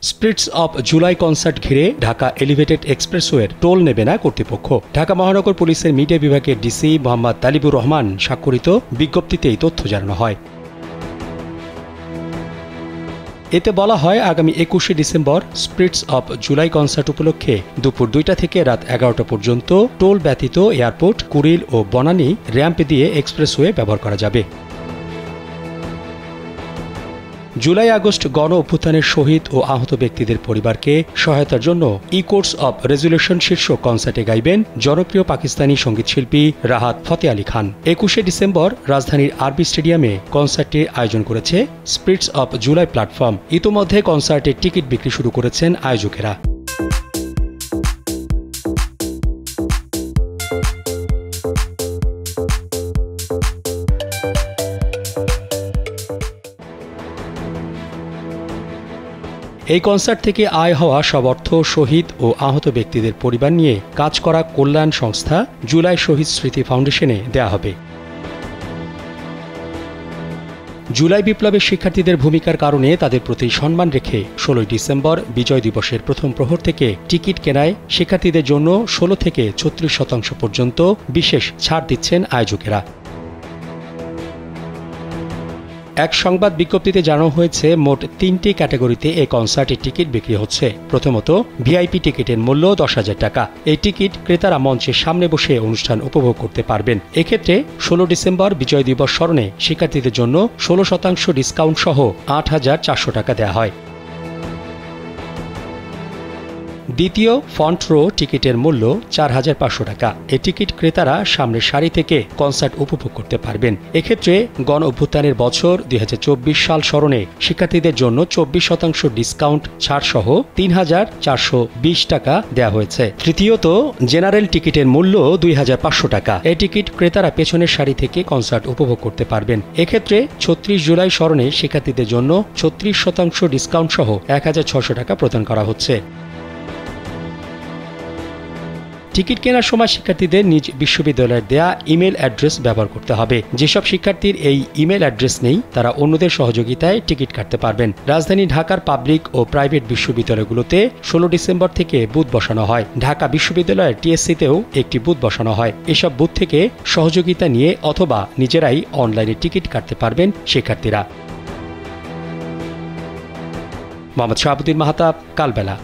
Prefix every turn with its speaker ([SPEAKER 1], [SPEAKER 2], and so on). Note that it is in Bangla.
[SPEAKER 1] স্পিরিটস অব জুলাই কনসার্ট ঘিরে ঢাকা এলিভেটেড এক্সপ্রেসওয়ের টোল নেবে না কর্তৃপক্ষ। ঢাকা মহানগর পুলিশের মিডিয়া বিভাগের ডিসি মোহাম্মদ তালিবুর রহমান স্বাক্ষরিত বিজ্ঞপ্তিতে এই তথ্য জানানো হয়। এতে বলা হয়, আগামী ২১শে December spirits of July concert উপলক্ষে দুপুর ২টা থেকে রাত ১১টা পর্যন্ত টোল ব্যতীত এয়ারপোর্ট, কুড়িল ও বনানী র্যাম্প দিয়ে এক্সপ্রেসওয়ে ব্যবহার করা যাবে। জুলাই আগস্ট গণ অভ্যুত্থানের শহীদ ও আহত ব্যক্তিদের পরিবারকে সহায়তার জন্য ই কোর্স অব রেজুলেশন শীর্ষক কনসার্টে গাইবেন জনপ্রিয় পাকিস্তানি সঙ্গীতশিল্পী রাহাত ফতে আলী খান। ২১শে ডিসেম্বর রাজধানীর আরবি স্টেডিয়ামে কনসার্টটির আয়োজন করেছে স্পিরিটস অব জুলাই প্ল্যাটফর্ম। ইতোমধ্যে কনসার্টের টিকিট বিক্রি শুরু করেছেন আয়োজকেরা। এই কনসার্ট থেকে আয় হওয়া সব অর্থ শহীদ ও আহত ব্যক্তিদের পরিবার নিয়ে কাজ করা কল্যাণ সংস্থা জুলাই শহীদ স্মৃতি ফাউন্ডেশনে দেয়া হবে। জুলাই বিপ্লবের শিক্ষার্থীদের ভূমিকার কারণে তাদের প্রতি সম্মান রেখে ১৬ ডিসেম্বর বিজয় দিবসের প্রথম প্রহর থেকে টিকিট কেনায় শিক্ষার্থীদের জন্য ১৬ থেকে ৩৬% পর্যন্ত বিশেষ ছাড় দিচ্ছেন আয়োজকেরা। এক সংবাদ বিজ্ঞপ্তিতে জানানো হয়েছে, মোট ৩টি ক্যাটাগরিতে এই কনসার্টের টিকিট বিক্রি হচ্ছে। প্রথমত, ভিআইপি টিকিটের মূল্য ১০,০০০ টাকা। এই টিকিট ক্রেতারা মঞ্চের সামনে বসে অনুষ্ঠান উপভোগ করতে পারবেন। এক্ষেত্রে ১৬ ডিসেম্বর বিজয় দিবস স্মরণে শিক্ষার্থীদের জন্য ১৬% ডিসকাউন্ট সহ ৮,৪০০ টাকা দেওয়া হয়। দ্বিতীয় ফ্রন্ট রো টিকিটের মূল্য ৪,৫০০ টাকা। এই টিকিট ক্রেতারা সামনের সারি থেকে কনসার্ট উপভোগ করতে পারবেন। এক্ষেত্রে গণ অভ্যুত্থানের বছর ২০২৪ সাল স্মরণে শিক্ষার্থীদের জন্য ২৪% ডিসকাউন্ট ছাড় সহ ৩,৪২০ টাকা দেওয়া হয়েছে। তৃতীয়ত, জেনারেল টিকিটের মূল্য ২,৫০০ টাকা। এই টিকিট ক্রেতারা পেছনের সারি থেকে কনসার্ট উপভোগ করতে পারবেন। এক্ষেত্রে ৩৬ জুলাই স্মরণে শিক্ষার্থীদের জন্য ৩৬% ডিসকাউন্ট সহ ১,৬০০ টাকা প্রদান করা হচ্ছে। টিকিট কেনার সময় শিক্ষার্থীদের নিজ বিশ্ববিদ্যালয়ের দেয়া ইমেল অ্যাড্রেস ব্যবহার করতে হবে। যেসব শিক্ষার্থীর এই ইমেল অ্যাড্রেস নেই, তারা অন্যদের সহযোগিতায় টিকিট কাটতে পারবেন। রাজধানী ঢাকার পাবলিক ও প্রাইভেট বিশ্ববিদ্যালয়গুলোতে ১৬ ডিসেম্বর থেকে বুথ বসানো হয়। ঢাকা বিশ্ববিদ্যালয়ের টিএসসিতেও একটি বুথ বসানো হয়। এসব বুথ থেকে সহযোগিতা নিয়ে অথবা নিজেরাই অনলাইনে টিকিট কাটতে পারবেন শিক্ষার্থীরা। মোহাম্মদ শাহাবুদ্দিন মাহতাব, কালবেলা।